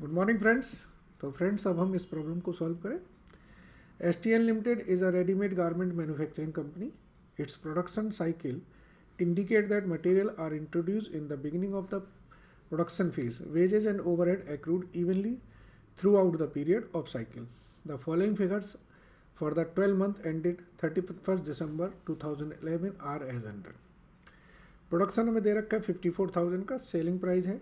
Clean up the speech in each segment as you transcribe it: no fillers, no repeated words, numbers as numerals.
Good morning friends. तो friends अब हम इस प्रॉब्लम को सॉल्व करें। STN limited is a readymade garment manufacturing company. Its production cycle indicate that material are introduced in the beginning of the production phase. Wages and overhead accrued evenly throughout the period of cycle. The following figures for the 12 month ended 31st December 2011 are as under. Production में दे रखा है 54,000 का, selling price है,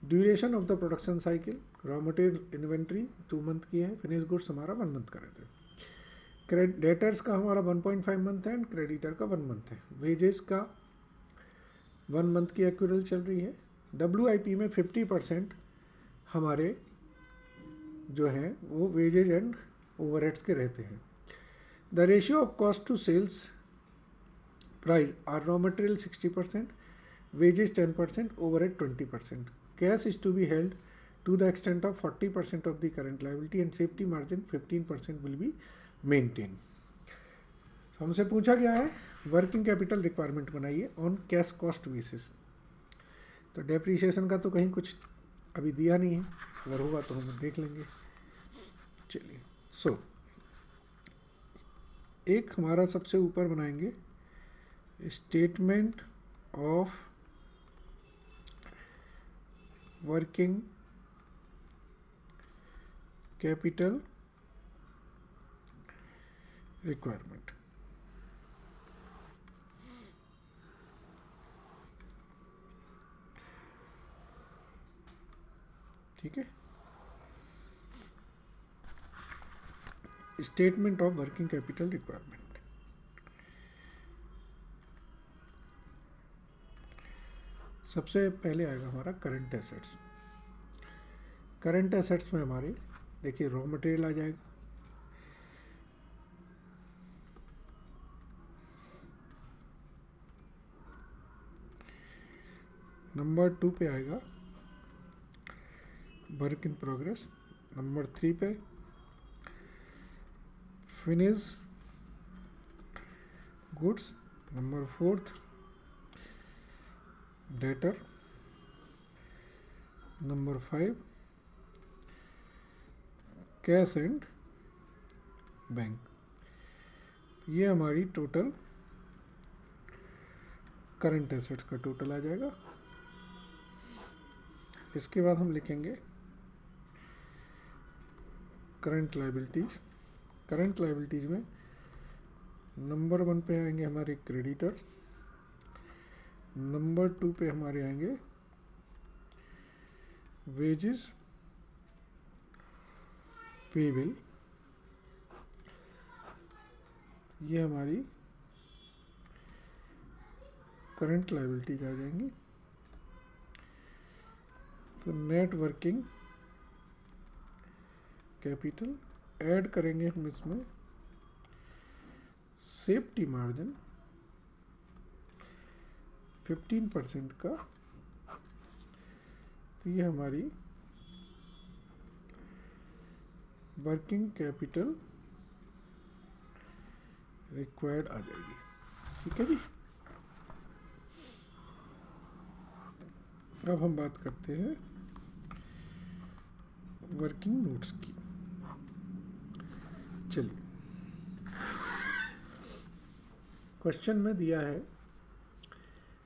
duration of the production cycle, raw material inventory 2 month की है, finish goods हमारा 1 month का रहता है, डेटर्स का हमारा 1.5 मंथ है एंड क्रेडिटर का 1 मंथ है, वेजेस का 1 मंथ की एक्यूरल चल रही है। WIP में 50% हमारे जो हैं वो वेजेज एंड ओवरहेड्स के रहते हैं। The ratio of cost to sales price are raw material 60%, wages 10%, overhead 20%. Cash is to be held to the extent of 40% of the current liability and safety margin 15% will be maintained. हमसे पूछा गया है working capital requirement बनाइए on cash cost basis. तो depreciation का तो कहीं कुछ अभी दिया नहीं है, अगर होगा तो हम देख लेंगे। चलिए एक हमारा सबसे ऊपर बनाएंगे statement of working capital requirement. ठीक है, statement of working capital requirement. सबसे पहले आएगा हमारा करंट एसेट्स। करंट एसेट्स में हमारे देखिए रॉ मटेरियल आ जाएगा, नंबर 2 पे आएगा वर्क इन प्रोग्रेस, नंबर 3 पे finish goods, number 4 debtor, number 5 cash and bank. ये हमारी टोटल करंट एसेट्स का टोटल आ जाएगा। इसके बाद हम लिखेंगे करंट लायबिलिटीज। करंट लायबिलिटीज में नंबर 1 पे आएंगे हमारे क्रेडिटर्स, नंबर 2 पे हमारे आएंगे वेजेस पेबल, ये हमारी करंट लायबिलिटीज आ जाएंगी। तो नेट वर्किंग कैपिटल ऐड करेंगे हम इसमें सेफ्टी मार्जिन 15% का। तो ये हमारी वर्किंग कैपिटल रिक्वायर्ड आ जाएगी। ठीक है जी। अब हम बात करते हैं वर्किंग नोट्स की। चलिए, क्वेश्चन में दिया है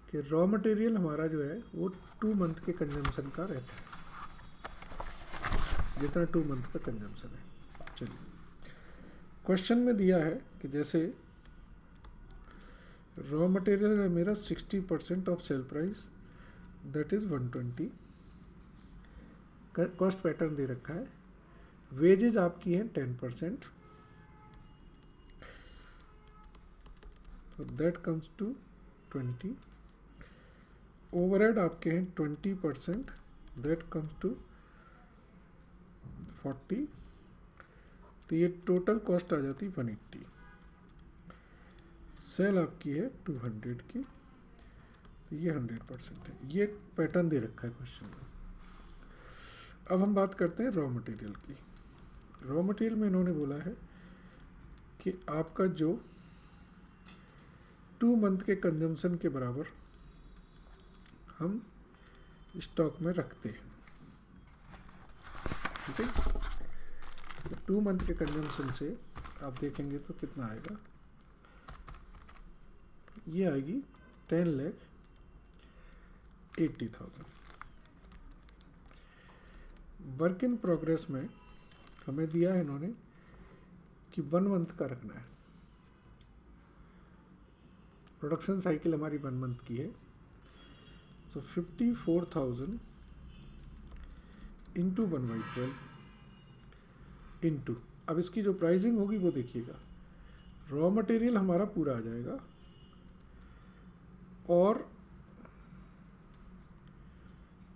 कि रॉ मटेरियल हमारा जो है वो 2 मंथ के कंजम्पशन का रहता है, जितना 2 मंथ का कंजम्पशन है। चलिए, क्वेश्चन में दिया है कि जैसे रॉ मटेरियल है मेरा 60% of sale price that is 120, cost pattern दे रखा है, वेजेज आपकी है 10%, तो दैट कम्स टू 20, ओवरहेड आपके हैं 20%, दैट कम्स टू 40, तो ये टोटल कॉस्ट आ जाती 180। सेल आपकी है 200 की, तो ये 100% है। ये पैटर्न दे रखा है क्वेश्चन में। अब हम बात करते हैं रॉ मटेरियल की। रॉ मटेरियल में इन्होंने बोला है कि आपका जो 2 मंथ के कंजम्पशन के बराबर हम स्टॉक में रखते हैं। ठीक है। 2 मंथ के कंजम्पशन से आप देखेंगे तो कितना आएगा, ये आएगी 10,80,000। वर्क इन प्रोग्रेस में हमें दिया है इन्होंने कि 1 मंथ का रखना है। प्रोडक्शन साइकिल हमारी 1 मंथ की है, तो 54,000 इंटू 1/12 इंटू, अब इसकी जो प्राइसिंग होगी वो देखिएगा, रॉ मटेरियल हमारा पूरा आ जाएगा और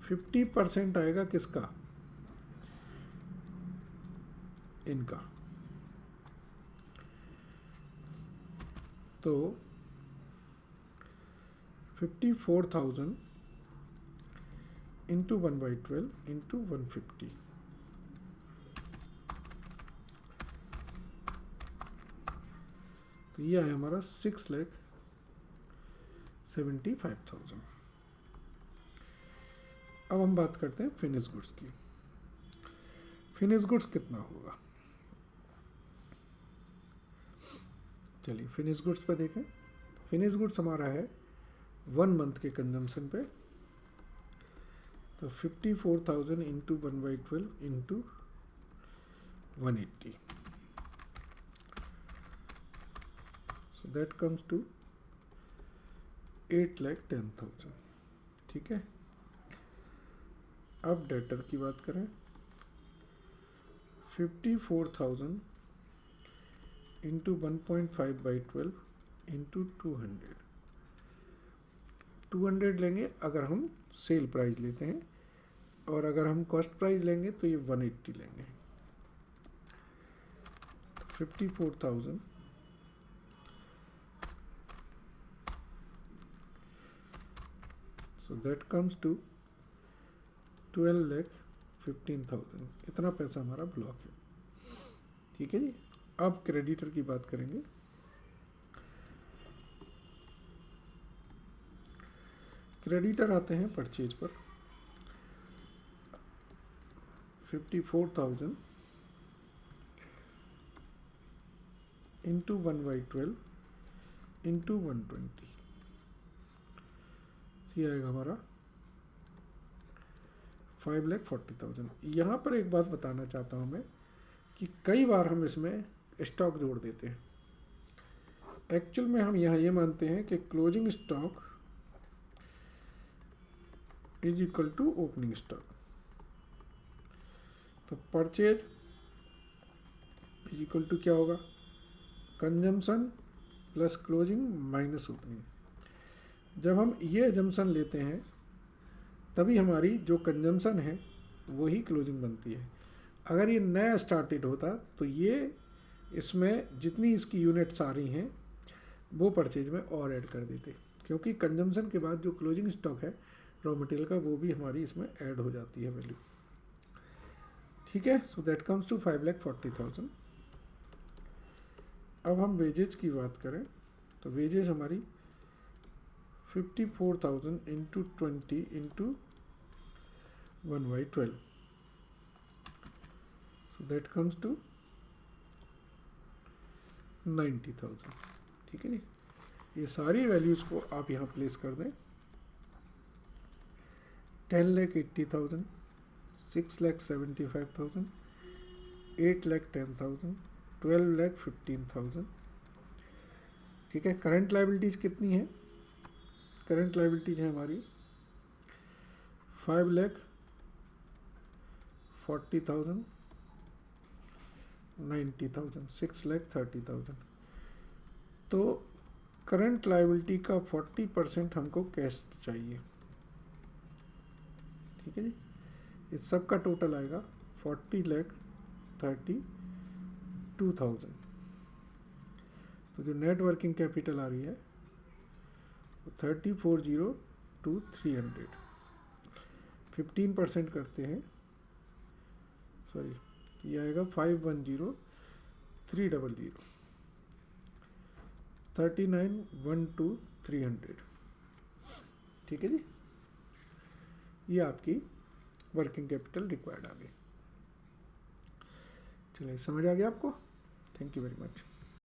50% आएगा किसका, इनका। तो 54,000 इंटू 1/12 इंटू 150, तो ये है हमारा 6,75,000। अब हम बात करते हैं फिनिश गुड्स की। फिनिश गुड्स कितना होगा, चलिए फिनिश गुड्स पे देखें। फिनिश गुड्स हमारा है 1 मंथ के कंजम्पशन पे, तो 54,000 into 1/12 into 180, so that comes to 8,10,000। ठीक है। अब डेटर की बात करें, 54,000 इंटू 1.5/12 इंटू 200, 200 लेंगे अगर हम सेल प्राइस लेते हैं, और अगर हम कॉस्ट प्राइस लेंगे तो ये 180 लेंगे। 54,000 so that comes to 12,15,000, इतना पैसा हमारा ब्लॉक है। ठीक है जी। अब क्रेडिटर की बात करेंगे। क्रेडिटर आते हैं परचेज पर, 54,000 इंटू 1/12 इंटू 120, ये आएगा हमारा 5,40,000। यहाँ पर एक बात बताना चाहता हूँ मैं कि कई बार हम इसमें स्टॉक जोड़ देते हैं। एक्चुअल में हम यहाँ ये मानते हैं कि closing stock is equal to opening stock, तो परचेज इज इक्वल टू क्या होगा, consumption plus closing minus opening. जब हम ये एजम्पशन लेते हैं तभी हमारी जो कंजम्पशन है वही क्लोजिंग बनती है। अगर ये नया स्टार्टेड होता तो ये इसमें जितनी इसकी यूनिट्स आ रही हैं वो परचेज में और ऐड कर देते, क्योंकि कंजम्पशन के बाद जो क्लोजिंग स्टॉक है रॉ मटेरियल का वो भी हमारी इसमें ऐड हो जाती है वैल्यू। ठीक है। So that comes to 5,40,000। अब हम वेजेज की बात करें तो वेजेज हमारी 54,000 into 20 into 1/12, so that comes to 90,000। ठीक है जी। ये सारी वैल्यूज़ को आप यहाँ प्लेस कर दें। 10,80,000, 6,75,000, 8,10,000, 12,15,000। ठीक है। करंट लायबिलिटीज़ कितनी है, करंट लायबिलिटीज है हमारी 5,40,000, 90,000, 6,30,000। तो करंट लायबिलिटी का 40% हमको कैश चाहिए। ठीक है जी। इस सब का टोटल आएगा 40,32,000। तो जो नेट वर्किंग कैपिटल आ रही है 34,000 15% करते हैं, सॉरी ये आएगा 51,000 39,12,300। ठीक है जी। ये आपकी वर्किंग कैपिटल रिक्वायर्ड आ गई। चलिए, समझ आ गया आपको? Thank you very much.